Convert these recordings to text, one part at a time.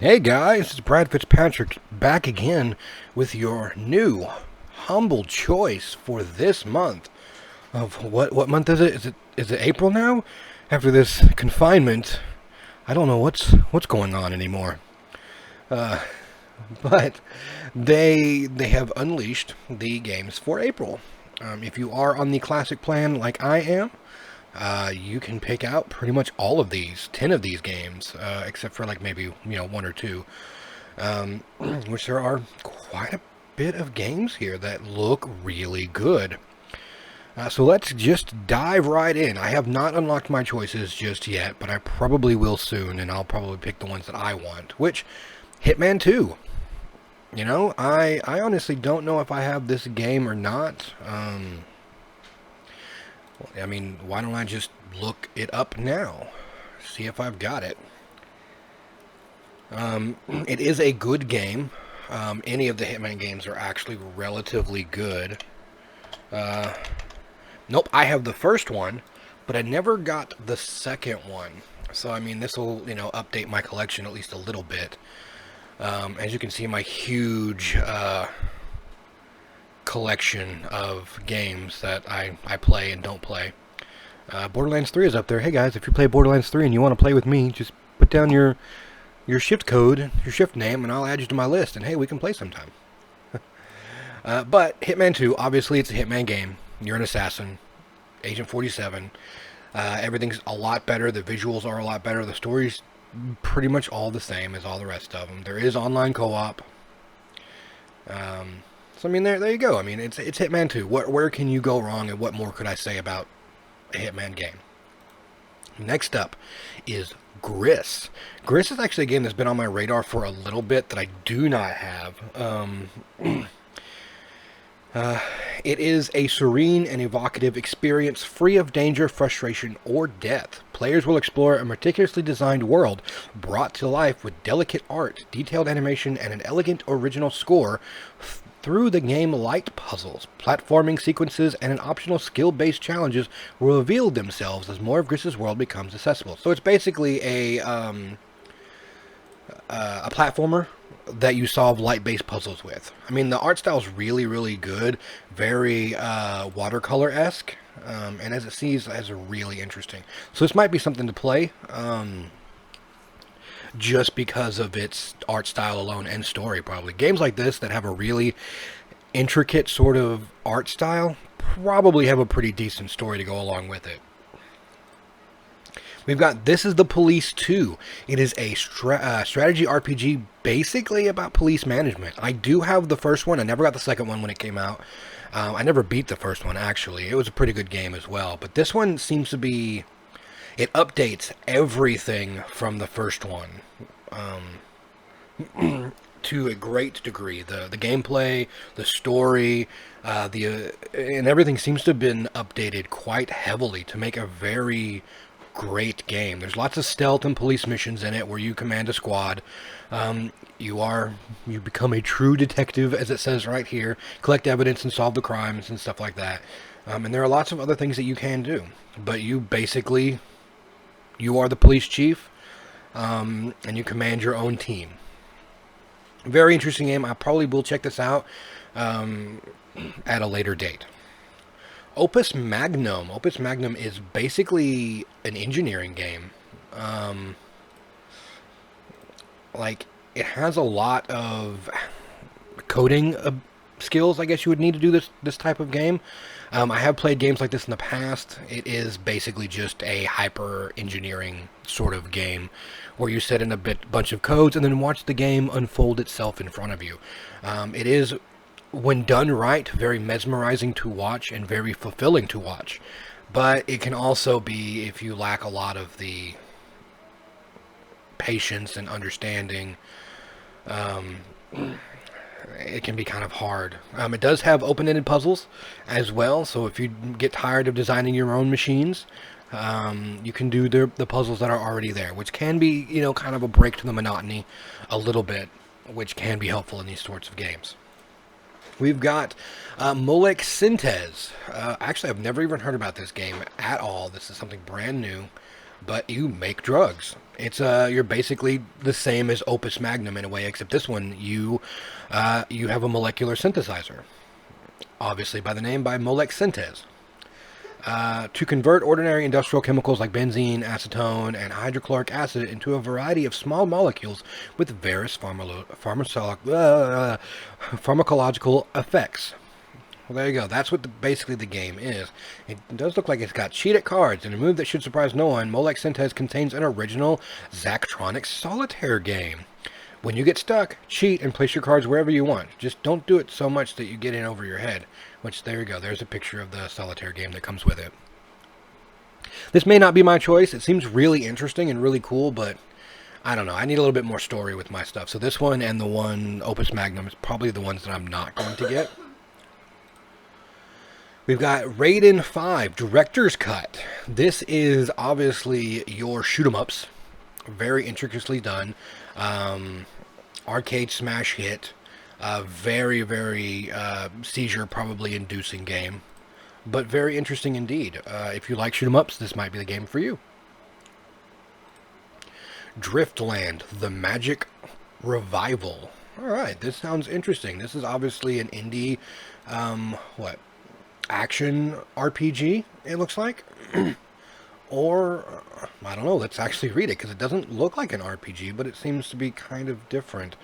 Hey guys, it's Brad Fitzpatrick back again with your new humble choice for this month of what month is it? Is it April now? After this confinement, I don't know what's going on anymore. Uh, but they have unleashed the games for April. If you are on the classic plan like I am, you can pick out pretty much all of these, 10 of these games, except for like maybe one or two, um, which there are quite a bit of games here that look really good. So let's just dive right in. I have not unlocked my choices just yet, but I probably will soon, and I'll probably pick the ones that I want, which Hitman 2. I honestly don't know if I have this game or not. Why don't I just look it up now? See if I've got it. It is a good game. Any of the Hitman games are actually relatively good. Nope, I have the first one, but I never got the second one. So, this will, update my collection at least a little bit. As you can see, my huge collection of games that I play and don't play. Borderlands 3 is up there. Hey guys, if you play Borderlands 3 and you want to play with me, just put down your shift code, your shift name, and I'll add you to my list, and hey, we can play sometime. But Hitman 2, obviously it's a Hitman game. You're an assassin, Agent 47. Everything's a lot better. The visuals are a lot better. The story's pretty much all the same as all the rest of them. There is online co-op. There you go. It's Hitman 2. Where can you go wrong, and what more could I say about a Hitman game? Next up is Gris. Gris is actually a game that's been on my radar for a little bit that I do not have. It is a serene and evocative experience free of danger, frustration, or death. Players will explore a meticulously designed world brought to life with delicate art, detailed animation, and an elegant original score through the game. Light puzzles, platforming sequences, and an optional skill-based challenges will reveal themselves as more of Gris's world becomes accessible. So it's basically a platformer that you solve light-based puzzles with. The art style is really, really good, very watercolor-esque, and as it sees, as a really interesting. So this might be something to play, just because of its art style alone and story, probably. Games like this that have a really intricate sort of art style probably have a pretty decent story to go along with it. We've got This Is the Police 2. It is a strategy RPG basically about police management. I do have the first one. I never got the second one when it came out. I never beat the first one, actually. It was a pretty good game as well. But this one seems to be... It updates everything from the first one to a great degree. The gameplay, the story, and everything seems to have been updated quite heavily to make a very great game. There's lots of stealth and police missions in it where you command a squad. You become a true detective, as it says right here, collect evidence and solve the crimes and stuff like that. And there are lots of other things that you can do, but you are the police chief, and you command your own team. Very interesting game. I probably will check this out at a later date. Opus Magnum. Opus Magnum is basically an engineering game. It has a lot of coding skills, I guess you would need to do this type of game. I have played games like this in the past. It is basically just a hyper engineering sort of game where you set in a bunch of codes and then watch the game unfold itself in front of you. It is, when done right, very mesmerizing to watch and very fulfilling to watch. But it can also be, if you lack a lot of the patience and understanding, it can be kind of hard. It does have open-ended puzzles as well, so if you get tired of designing your own machines, you can do the puzzles that are already there, which can be, kind of a break to the monotony a little bit, which can be helpful in these sorts of games. We've got Molex. Actually, I've never even heard about this game at all. This is something brand new. but you make drugs. It's you're basically the same as Opus Magnum in a way, except this one you have a molecular synthesizer, obviously by Molex Tezz. To convert ordinary industrial chemicals like benzene, acetone, and hydrochloric acid into a variety of small molecules with various pharmacological effects. Well, there you go. That's what basically the game is. It does look like it's got cheated cards, and a move that should surprise no one. Molex Tezz contains an original Zachtronic solitaire game. When you get stuck, cheat and place your cards wherever you want. Just don't do it so much that you get in over your head. Which, there you go. There's a picture of the solitaire game that comes with it. This may not be my choice. It seems really interesting and really cool, but I don't know. I need a little bit more story with my stuff. So this one and the one Opus Magnum is probably the ones that I'm not going to get. We've got Raiden 5 Director's Cut. This is obviously your shoot 'em ups. Very intricately done. Arcade smash hit. Very, very seizure probably inducing game. But very interesting indeed. If you like shoot 'em ups, this might be the game for you. Driftland, The Magic Revival. Alright, this sounds interesting. This is obviously an indie, action RPG, it looks like. Or, I don't know, let's actually read it, because it doesn't look like an RPG, but it seems to be kind of different.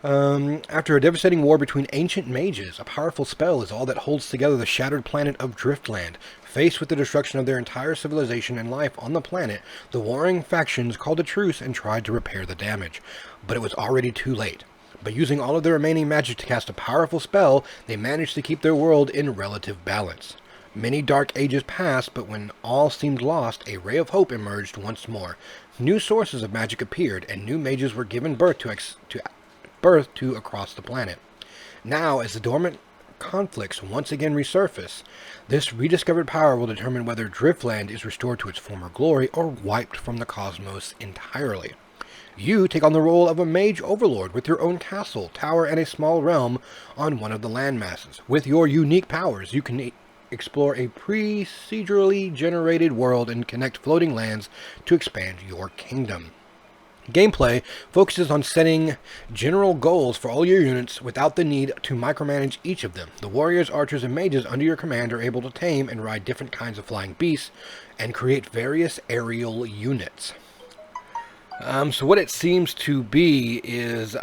After a devastating war between ancient mages, a powerful spell is all that holds together the shattered planet of Driftland. Faced with the destruction of their entire civilization and life on the planet, the warring factions called a truce and tried to repair the damage. But it was already too late. By using all of their remaining magic to cast a powerful spell, they managed to keep their world in relative balance. Many dark ages passed, but when all seemed lost, a ray of hope emerged once more. New sources of magic appeared, and new mages were given birth to across the planet. Now, as the dormant conflicts once again resurface, this rediscovered power will determine whether Driftland is restored to its former glory or wiped from the cosmos entirely. You take on the role of a mage overlord with your own castle, tower, and a small realm on one of the landmasses. With your unique powers, you can explore a procedurally generated world and connect floating lands to expand your kingdom. Gameplay focuses on setting general goals for all your units without the need to micromanage each of them. The warriors, archers, and mages under your command are able to tame and ride different kinds of flying beasts and create various aerial units. So what it seems to be is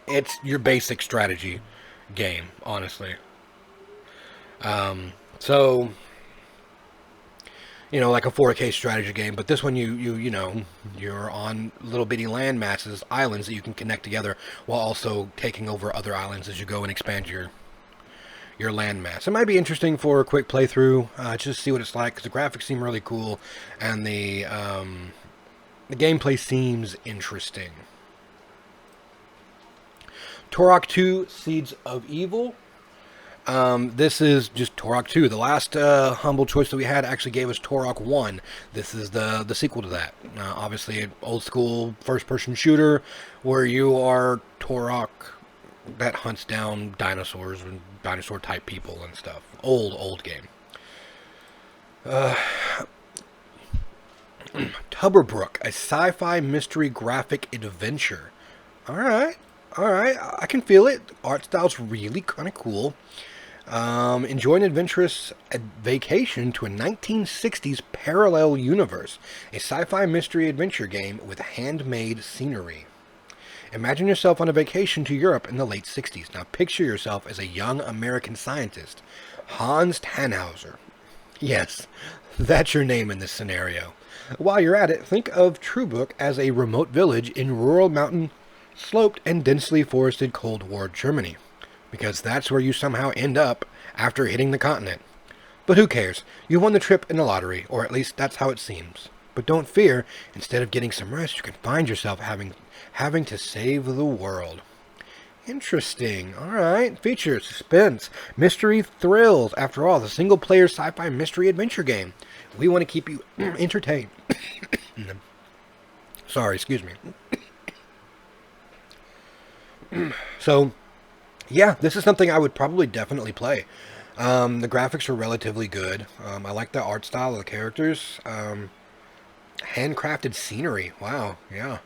it's your basic strategy game, honestly. So you know, like a 4K strategy game, but this one you're on little bitty land masses, islands that you can connect together while also taking over other islands as you go and expand your land mass. It might be interesting for a quick playthrough, just to see what it's like, because the graphics seem really cool and the gameplay seems interesting. Turok 2 Seeds of Evil. This is just Turok 2. The last humble choice that we had actually gave us Turok 1. This is the sequel to that. Obviously, an old school first-person shooter where you are Turok that hunts down dinosaurs and dinosaur-type people and stuff. Old game. Hubbub Rook, a sci-fi mystery graphic adventure. Alright, I can feel it. Art style's really kind of cool. Enjoy an adventurous vacation to a 1960s parallel universe. A sci-fi mystery adventure game with handmade scenery. Imagine yourself on a vacation to Europe in the late 60s. Now picture yourself as a young American scientist, Hans Tannhauser. Yes, that's your name in this scenario. While you're at it, think of Trubuk as a remote village in rural mountain sloped and densely forested Cold War Germany, because that's where you somehow end up after hitting the continent. But who cares? You won the trip in the lottery, or at least that's how it seems. But don't fear, instead of getting some rest, you can find yourself having to save the world. Interesting. Alright. Features, suspense, mystery, thrills. After all, the single-player sci-fi mystery adventure game. We want to keep you entertained. Sorry, excuse me. So, yeah, this is something I would probably definitely play. The graphics are relatively good. I like the art style of the characters. Handcrafted scenery. Wow, yeah.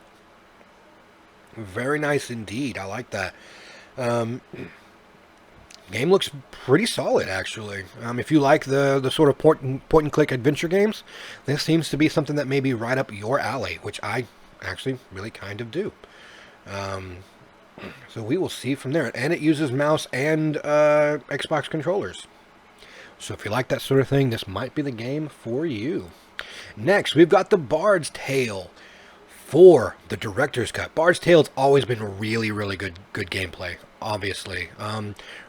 Very nice indeed. I like that. Um, Game looks pretty solid, actually. If you like the sort of point and click adventure games, this seems to be something that may be right up your alley, which I actually really kind of do. Um, so we will see from there. And it uses mouse and Xbox controllers. So if you like that sort of thing, this might be the game for you. Next, we've got the Bards Tale for the director's cut. Bards Tale's always been really, really good gameplay. Obviously,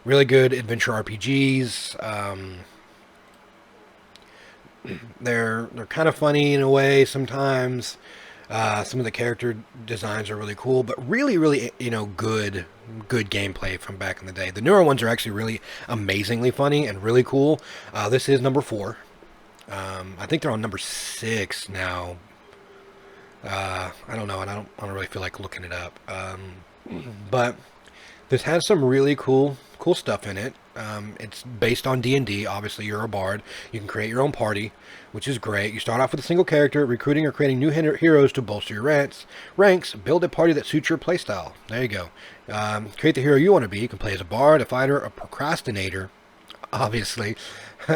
really good adventure RPGs. They're kind of funny in a way sometimes. Some of the character designs are really cool, but really, good gameplay from back in the day. The newer ones are actually really amazingly funny and really cool. This is number 4. I think they're on number 6 now. I don't know, and I don't really feel like looking it up. But this has some really cool stuff in it. It's based on D&D. Obviously, you're a bard. You can create your own party, which is great. You start off with a single character, recruiting or creating new heroes to bolster your ranks. Build a party that suits your playstyle. There you go. Create the hero you want to be. You can play as a bard, a fighter, a procrastinator, obviously,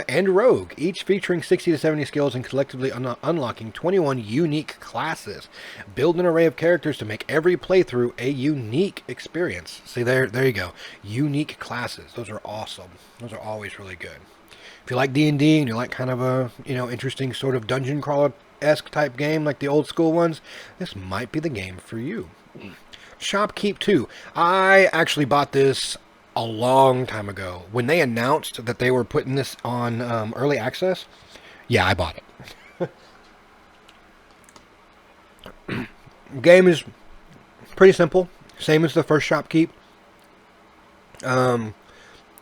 and rogue, each featuring 60 to 70 skills and collectively unlocking 21 unique classes. Build an array of characters to make every playthrough a unique experience. See, there you go. Unique classes. Those are awesome. Those are always really good. If you like D&D and you like kind of a, interesting sort of dungeon crawler-esque type game like the old school ones, this might be the game for you. Shopkeep 2. I actually bought this a long time ago. When they announced that they were putting this on early access, yeah, I bought it. Game is pretty simple. Same as the first Shopkeep.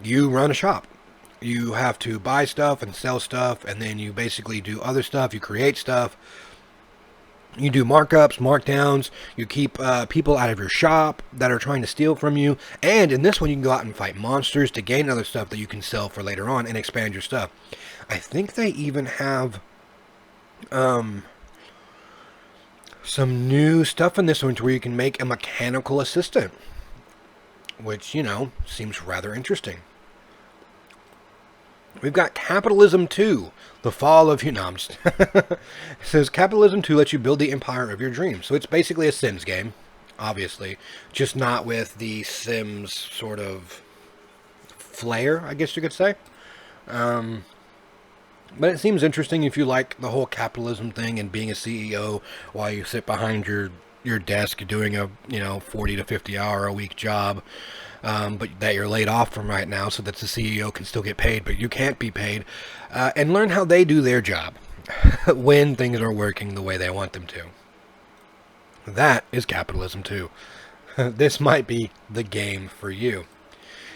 You run a shop. You have to buy stuff and sell stuff, and then you basically do other stuff. You create stuff. You do markups, markdowns, you keep people out of your shop that are trying to steal from you, and in this one you can go out and fight monsters to gain other stuff that you can sell for later on and expand your stuff. I think they even have some new stuff in this one to where you can make a mechanical assistant, which, seems rather interesting. We've got Capitalism 2, The Fall of It says Capitalism 2 lets you build the empire of your dreams. So it's basically a Sims game, obviously, just not with the Sims sort of flair, I guess you could say. But it seems interesting if you like the whole capitalism thing and being a CEO while you sit behind your desk doing a 40 to 50 hour a week job. But that you're laid off from right now so that the CEO can still get paid, but you can't be paid, and learn how they do their job when things are working the way they want them to. That is Capitalism 2. This might be the game for you.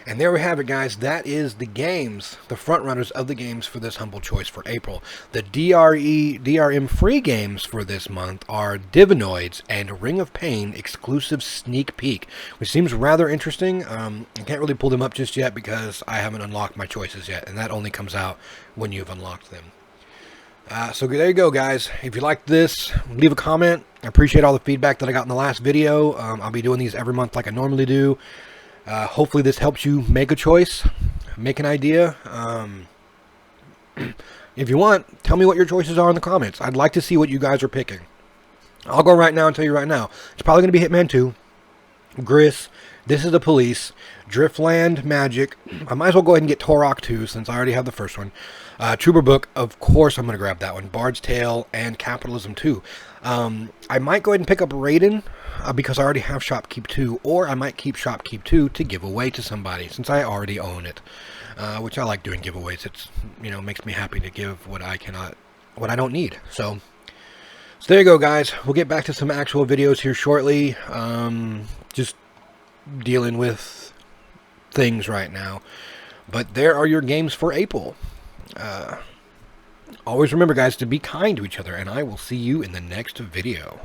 And there we have it, guys. That is the games, the front runners of the games for this humble choice for April. The DRM free games for this month are Divinoids and Ring of Pain exclusive sneak peek, which seems rather interesting. I can't really pull them up just yet because I haven't unlocked my choices yet, and that only comes out when you've unlocked them. So there you go, guys. If you liked this, leave a comment. I appreciate all the feedback that I got in the last video. I'll be doing these every month like I normally do. Hopefully this helps you make a choice, make an idea. If you want, tell me what your choices are in the comments. I'd like to see what you guys are picking. I'll go right now and tell you right now. It's probably going to be Hitman 2, Gris, This is the Police, Driftland Magic. I might as well go ahead and get Torok 2 since I already have the first one. Trooper Book, of course I'm going to grab that one. Bard's Tale and Capitalism 2. I might go ahead and pick up Raiden because I already have Shopkeep 2, or I might keep Shopkeep 2 to give away to somebody since I already own it, which I like doing giveaways. It's, makes me happy to give what I don't need. So there you go, guys. We'll get back to some actual videos here shortly. Just dealing with things right now. But there are your games for April. Always remember, guys, to be kind to each other, and I will see you in the next video.